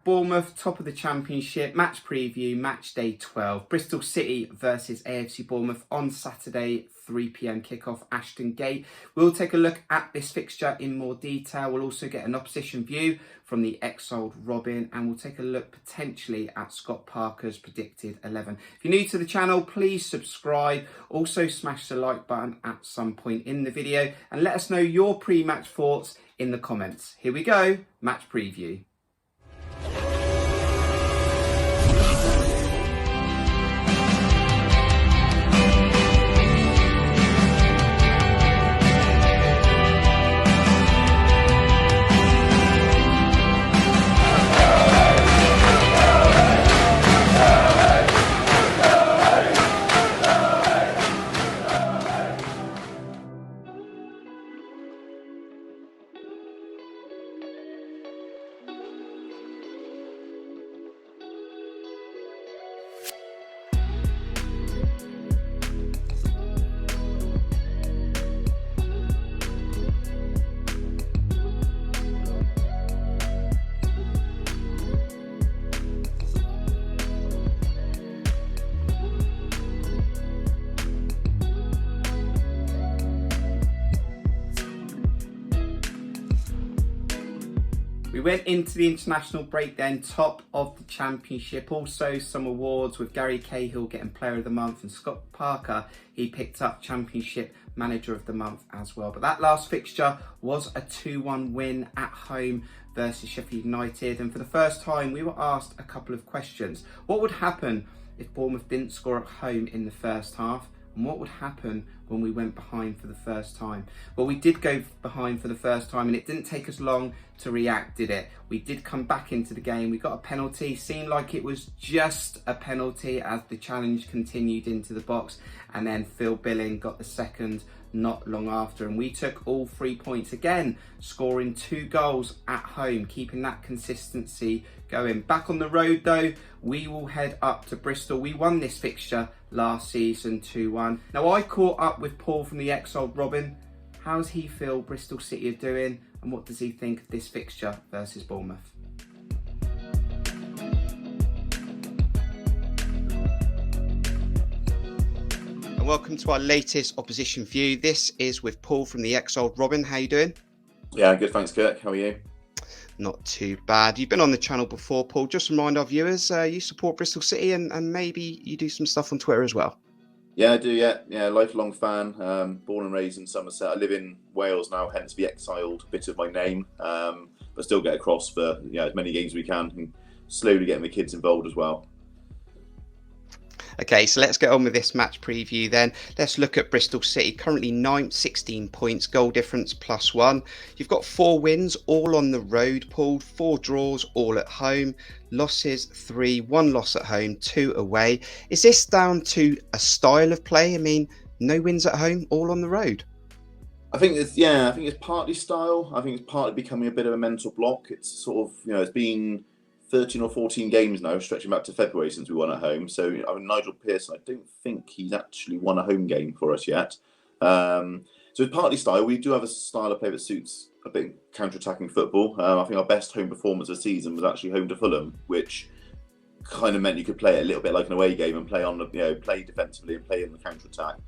Bournemouth, top of the Championship, match preview, match day 12. Bristol City versus AFC Bournemouth on Saturday, 3 p.m. kickoff, Ashton Gate. We'll take a look at this fixture in more detail. We'll also get an opposition view from the Exiled Robin, and we'll take a look potentially at Scott Parker's predicted 11. If you're new to the channel, please subscribe. Also smash the like button at some point in the video and let us know your pre-match thoughts in the comments. Here we go, match preview. We went into the international break then, top of the Championship. Also some awards with Gary Cahill getting Player of the Month, and Scott Parker, he picked up Championship Manager of the Month as well. But that last fixture was a 2-1 win at home versus Sheffield United. And for the first time, we were asked a couple of questions. What would happen if Bournemouth didn't score at home in the first half? And what would happen when we went behind for the first time? Well, we did go behind for the first time, and it didn't take us long to react, did it? We did come back into the game. We got a penalty. Seemed like it was just a penalty as the challenge continued into the box, and then Phil Billing got the second not long after, and we took all 3 points again, scoring 2 goals at home, keeping that consistency going. Back on the road though, we will head up to Bristol. We won this fixture last season 2-1. Now I caught up with Paul from the Exiled Robin. How does he feel Bristol City are doing, and what does he think of this fixture versus Bournemouth? And welcome to our latest opposition view. This is with Paul from the Exiled Robin. How you doing? Yeah, good. Thanks, Kirk. How are you? Not too bad. You've been on the channel before, Paul. Just remind our viewers, you support Bristol City, and maybe you do some stuff on Twitter as well. Yeah, I do. Yeah, lifelong fan. Born and raised in Somerset. I live in Wales now, hence the Exiled bit of my name. But still get across for as many games as we can, and slowly getting the kids involved as well. Okay, so let's get on with this match preview then. Let's look at Bristol City, currently 9th, 16 points, goal difference +1. You've got 4 wins, all on the road, Paul, 4 draws, all at home, losses 3, 1 loss at home, 2 away. Is this down to a style of play? I mean, no wins at home, all on the road. I think it's partly style. I think it's partly becoming a bit of a mental block. It's sort of, it's been 13 or 14 games now, stretching back to February since we won at home. So, Nigel Pearson, I don't think he's actually won a home game for us yet. So it's partly style. We do have a style of play that suits a bit counter-attacking football. I think our best home performance of the season was actually home to Fulham, which kind of meant you could play it a little bit like an away game and play on the, play defensively and play in the counter-attack.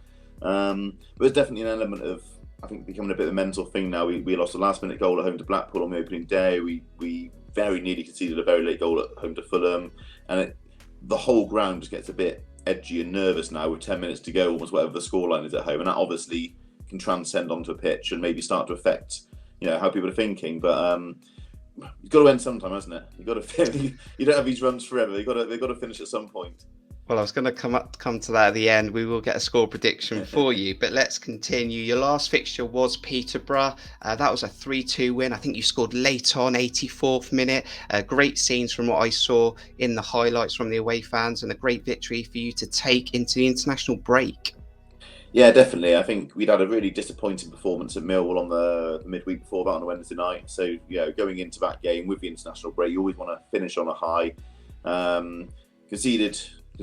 But there's definitely an element of, I think, becoming a bit of a mental thing now. We lost a last-minute goal at home to Blackpool on the opening day. We very nearly conceded a very late goal at home to Fulham, and the whole ground just gets a bit edgy and nervous now with 10 minutes to go, almost whatever the scoreline is at home, and that obviously can transcend onto a pitch and maybe start to affect how people are thinking. But you've got to end sometime, hasn't it? You've got to you don't have these runs forever. They've got to finish at some point. Well, I was going to come to that at the end. We will get a score prediction for you, but let's continue. Your last fixture was Peterborough. That was a 3-2 win. I think you scored late on, 84th minute. Great scenes from what I saw in the highlights from the away fans, and a great victory for you to take into the international break. Yeah, definitely. I think we'd had a really disappointing performance at Millwall on the midweek before that on a Wednesday night. So, going into that game with the international break, you always want to finish on a high. Conceded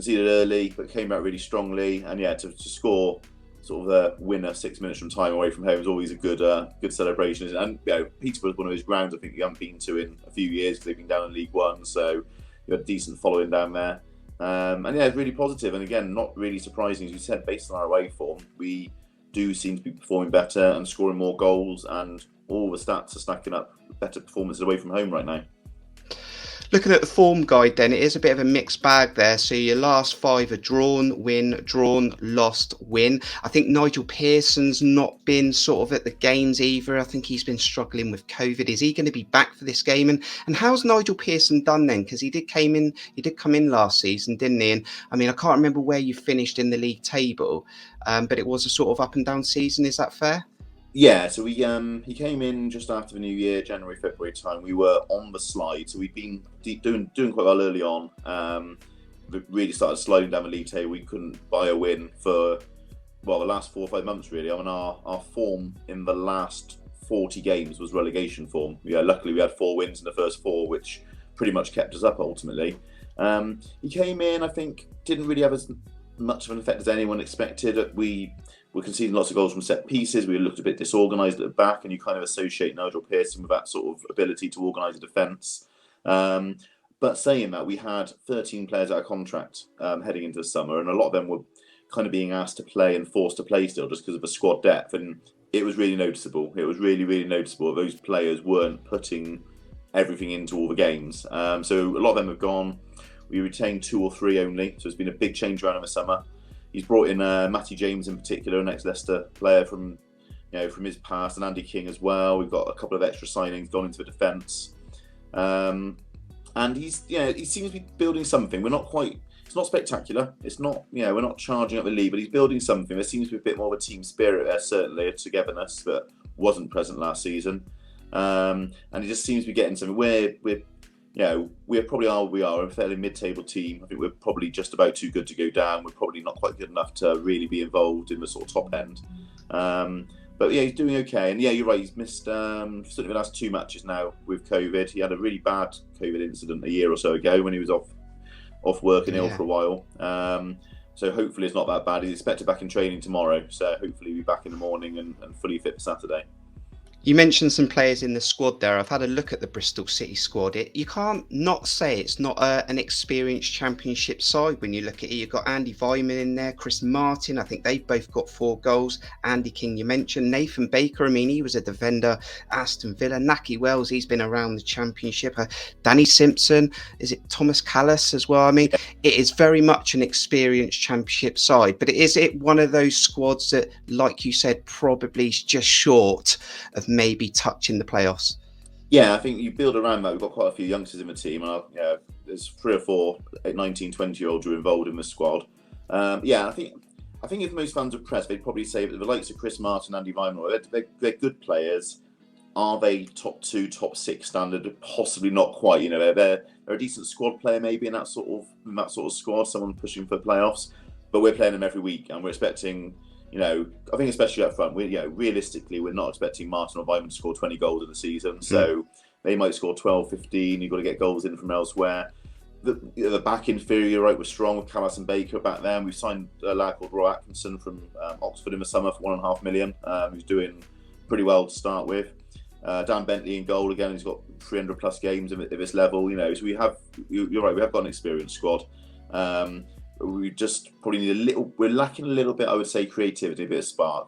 early, but came out really strongly. And to score sort of a winner 6 minutes from time away from home is always a good celebration, isn't it? And Peterborough is one of those grounds I think you haven't been to in a few years because they've been down in League One, so you have a decent following down there. And it's really positive. And again, not really surprising, as you said, based on our away form, we do seem to be performing better and scoring more goals, and all the stats are stacking up better performances away from home right now. Looking at the form guide then, it is a bit of a mixed bag there. So your last 5 are drawn, win, drawn, lost, win. I think Nigel Pearson's not been sort of at the games either. I think he's been struggling with COVID. Is he going to be back for this game? And how's Nigel Pearson done then? Because he did come in last season, didn't he? And I mean, I can't remember where you finished in the league table, but it was a sort of up and down season. Is that fair? Yeah, so he came in just after the new year, January, February time. We were on the slide, so we'd been doing quite well early on. We really started sliding down the league table. We couldn't buy a win for, the last 4 or 5 months really. I mean, our form in the last 40 games was relegation form. Yeah, luckily we had 4 wins in the first 4, which pretty much kept us up ultimately. He came in, I think, didn't really have as much of an effect as anyone expected. We were conceding lots of goals from set pieces. We looked a bit disorganised at the back, and you kind of associate Nigel Pearson with that sort of ability to organise a defence. But saying that, we had 13 players out of contract heading into the summer, and a lot of them were kind of being asked to play and forced to play still just because of the squad depth. And it was really noticeable. It was really, really noticeable that those players weren't putting everything into all the games. So a lot of them have gone. We retained 2 or 3 only, so it's been a big change around in the summer. He's brought in Matty James in particular, an ex-Leicester player from his past, and Andy King as well. We've got a couple of extra signings gone into the defence, and he seems to be building something. It's not spectacular. It's not, we're not charging up the league, but he's building something. There seems to be a bit more of a team spirit there, certainly a togetherness that wasn't present last season, and he just seems to be getting something. We probably are. We are a fairly mid-table team. I think we're probably just about too good to go down. We're probably not quite good enough to really be involved in the sort of top end. But yeah, he's doing okay. And yeah, you're right. He's missed certainly the last 2 matches now with COVID. He had a really bad COVID incident a year or so ago when he was off work and ill for a while. So hopefully it's not that bad. He's expected back in training tomorrow. So hopefully he'll be back in the morning and fully fit for Saturday. You mentioned some players in the squad there. I've had a look at the Bristol City squad. You can't not say it's not an experienced Championship side when you look at it. You've got Andy Vyman in there, Chris Martin. I think they've both got 4 goals. Andy King, you mentioned. Nathan Baker, I mean, he was a defender, Aston Villa. Naki Wells, he's been around the Championship. Danny Simpson, is it Thomas Callis as well? I mean, it is very much an experienced Championship side. But is it one of those squads that, like you said, probably is just short of maybe touching the playoffs? Yeah, I think you build around that. We've got quite a few youngsters in the team, and there's 3 or 4 19, 20-year-olds who are involved in the squad. I think if most fans are pressed, they'd probably say that the likes of Chris Martin, Andy Vyman, they're good players. Are they top 2, top 6 standard? Possibly not quite. They're a decent squad player maybe in that sort of squad, someone pushing for playoffs. But we're playing them every week, and we're expecting. I think especially up front, realistically, we're not expecting Martin or Vyman to score 20 goals in the season. So they might score 12, 15. You've got to get goals in from elsewhere. The back inferior, you're right, was strong with Callis and Baker back then. We've signed a lad called Roy Atkinson from Oxford in the summer for $1.5 million, who's doing pretty well to start with. Dan Bentley in goal again. He's got 300 plus games at this level. So we have. You're right. We have got an experienced squad. We just probably need we're lacking a little bit, I would say, creativity, a bit of spark.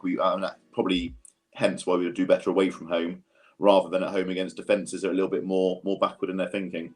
Probably hence why we would do better away from home rather than at home against defences that are a little bit more backward in their thinking.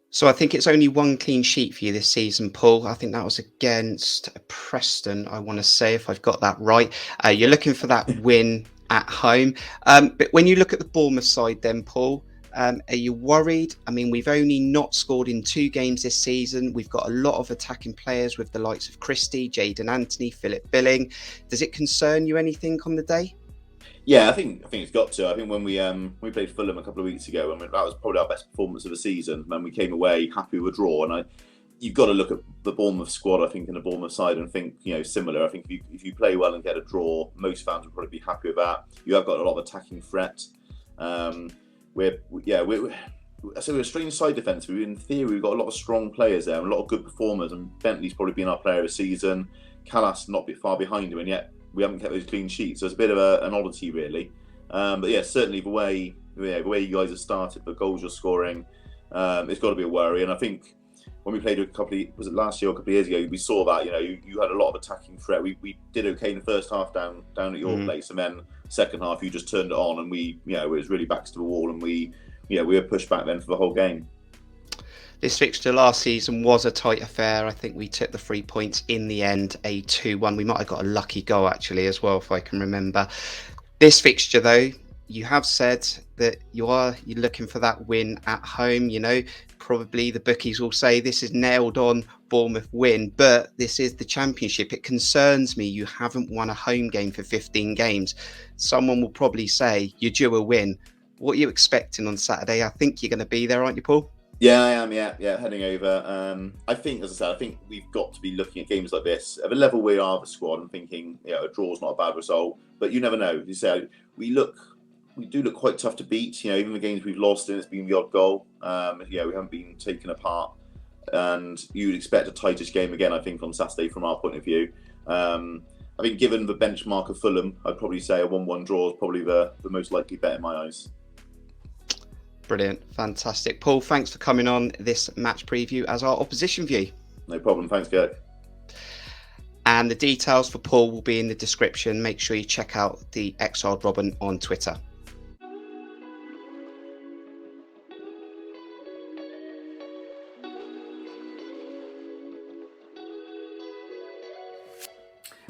So I think it's only 1 clean sheet for you this season, Paul. I think that was against Preston, I want to say, if I've got that right. You're looking for that win at home. But when you look at the Bournemouth side then, Paul, are you worried? I mean, we've only not scored in 2 games this season. We've got a lot of attacking players with the likes of Christie, Jayden Anthony, Philip Billing. Does it concern you anything on the day? Yeah, I think it's got to. I think when we played Fulham a couple of weeks ago, that was probably our best performance of the season. And we came away happy with a draw. And you've got to look at the Bournemouth squad, I think, and the Bournemouth side and think, similar. I think if you play well and get a draw, most fans would probably be happy with that. You have got a lot of attacking threat. so we're a strange side defence. In theory, we've got a lot of strong players there and a lot of good performers. And Bentley's probably been our player of the season. Callas not far behind him, and yet we haven't kept those clean sheets. So it's a bit of an oddity, really. But yeah, certainly the way you guys have started, the goals you're scoring, it's got to be a worry. And I think when we played was it last year or a couple of years ago, we saw that, you had a lot of attacking threat. We did okay in the first half down at your place, and then second half you just turned it on, and it was really backs to the wall, and we were pushed back then for the whole game. This fixture last season was a tight affair. I think we took the 3 points in the end, a 2-1. We might have got a lucky goal actually as well, if I can remember. This fixture though, you have said that you're looking for that win at home. Probably the bookies will say this is nailed on Bournemouth win, but this is the Championship. It concerns me you haven't won a home game for 15 games. Someone will probably say you're due a win. What are you expecting on Saturday? I think you're going to be there, aren't you, Paul? Yeah, I am. Yeah, heading over. I think, as I said, we've got to be looking at games like this at the level we are of the squad and thinking, a draw's not a bad result. But you never know. You say we do look quite tough to beat. Even the games we've lost in, it's been the odd goal. We haven't been taken apart, and you'd expect a tightish game again. I think on Saturday from our point of view. I think given the benchmark of Fulham, I'd probably say a 1-1 draw is probably the most likely bet in my eyes. Brilliant. Fantastic. Paul, thanks for coming on this match preview as our opposition view. No problem. Thanks, Gert. And the details for Paul will be in the description. Make sure you check out the Exiled Robin on Twitter.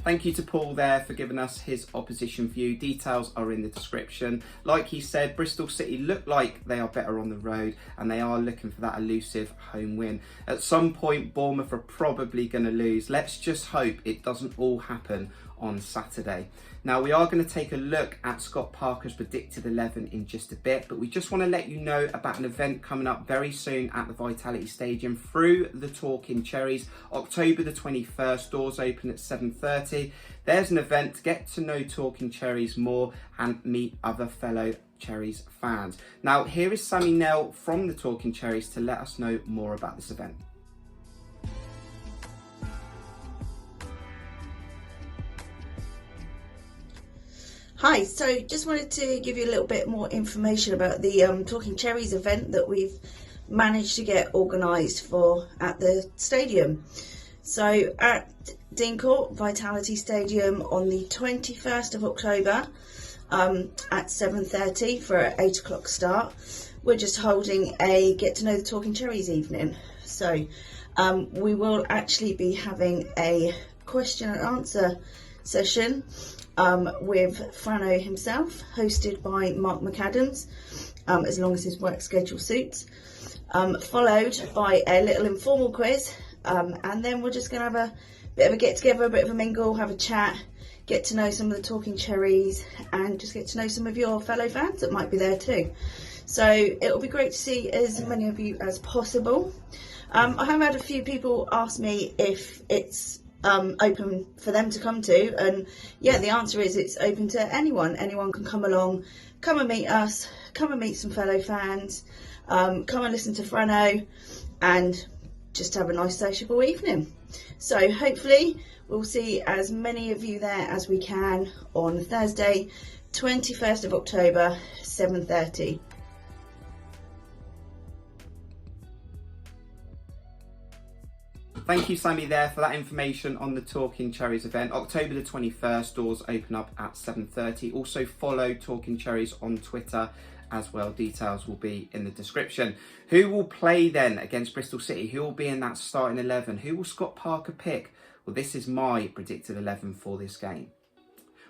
Thank you to Paul there for giving us his opposition view. Details are in the description. Like he said, Bristol City look like they are better on the road, and they are looking for that elusive home win. At some point, Bournemouth are probably going to lose. Let's just hope it doesn't all happen on Saturday. Now, we are going to take a look at Scott Parker's predicted 11 in just a bit, but we just want to let you know about an event coming up very soon at the Vitality Stadium through the Talking Cherries. October the 21st, doors open at 7:30. There's an event to get to know Talking Cherries more and meet other fellow Cherries fans. Now, here is Sammy Nell from the Talking Cherries to let us know more about this event. Hi, so just wanted to give you a little bit more information about the Talking Cherries event that we've managed to get organised for at the stadium. So at Dean Court, Vitality Stadium on the 21st of October at 7:30 for an 8 o'clock start, we're just holding a Get to Know the Talking Cherries evening. So we will actually be having a question and answer session with Frano himself, hosted by Mark McAdams, as long as his work schedule suits, followed by a little informal quiz, and then we're just going to have a bit of a get together, a bit of a mingle, have a chat, get to know some of the Talking Cherries, and just get to know some of your fellow fans that might be there too. So it'll be great to see as many of you as possible. I have had a few people ask me if it's open for them to come to, and yeah, the answer is it's open to anyone. Anyone can come along, come and meet us, come and meet some fellow fans, come and listen to Frano, and just have a nice sociable evening. So hopefully we'll see as many of you there as we can on Thursday, 21st of October, 7:30. Thank you, Sammy, there for that information on the Talking Cherries event. October the 21st, doors open up at 7:30. Also follow Talking Cherries on Twitter as well. Details will be in the description. Who will play then against Bristol City? Who will be in that starting 11? Who will Scott Parker pick? Well, this is my predicted 11 for this game.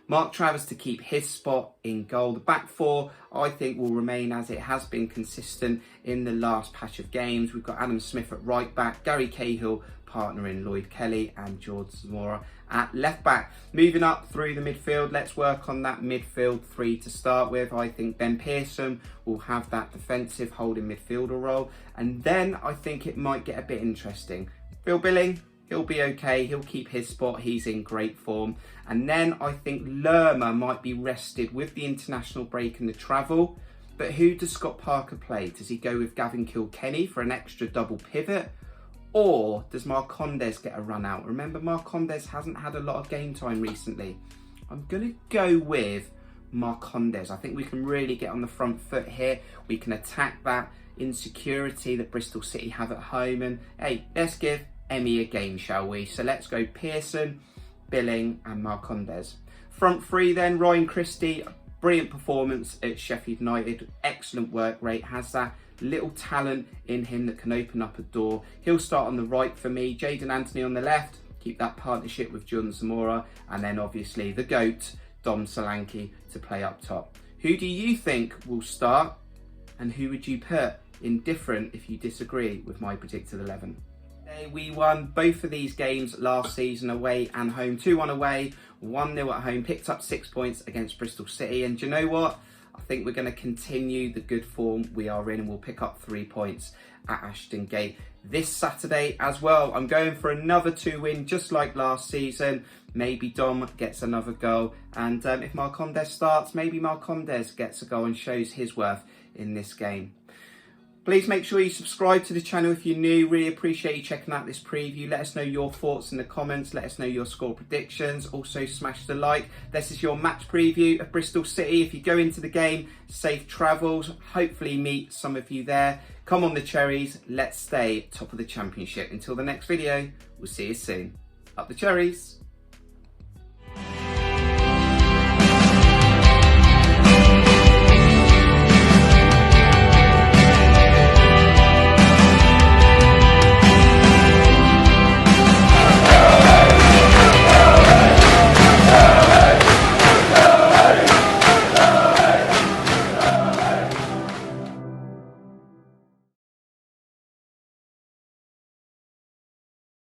Mark Travers to keep his spot in goal. The back four, I think, will remain as it has been consistent in the last patch of games. We've got Adam Smith at right back, Gary Cahill partnering Lloyd Kelly, and George Zamora at left back. Moving up through the midfield, let's work on that midfield three to start with. I think Ben Pearson will have that defensive holding midfielder role, and then I think it might get a bit interesting. Phil Billing, he'll be okay, he'll keep his spot, he's in great form. And then I think Lerma might be rested with the international break and the travel. But who does Scott Parker play? Does he go with Gavin Kilkenny for an extra double pivot? Or does Marcondes get a run out? Remember, Marcondes hasn't had a lot of game time recently. I'm going to go with Marcondes. I think we can really get on the front foot here. We can attack that insecurity that Bristol City have at home. And hey, let's give Emmy a game, shall we? So let's go Pearson, Billing and Marcondes. Front three then, Ryan Christie. Brilliant performance at Sheffield United. Excellent work rate. Has that little talent in him that can open up a door. He'll start on the right for me. Jayden Anthony on the left. Keep that partnership with John Zamora. And then obviously the GOAT, Dom Solanke, to play up top. Who do you think will start? And who would you put indifferent if you disagree with my predicted 11? We won both of these games last season, away and home. 2-1 away, 1-0 at home. Picked up 6 points against Bristol City. And do you know what? I think we're going to continue the good form we are in, and we'll pick up 3 points at Ashton Gate this Saturday as well. I'm going for another 2-win, just like last season. Maybe Dom gets another goal. And if Marcondes starts, maybe Marcondes gets a goal and shows his worth in this game. Please make sure you subscribe to the channel if you're new. Really appreciate you checking out this preview. Let us know your thoughts in the comments. Let us know your score predictions. Also smash the like. This is your match preview of Bristol City. If you go into the game, safe travels. Hopefully meet some of you there. Come on the Cherries. Let's stay top of the championship. Until the next video, we'll see you soon. Up the Cherries.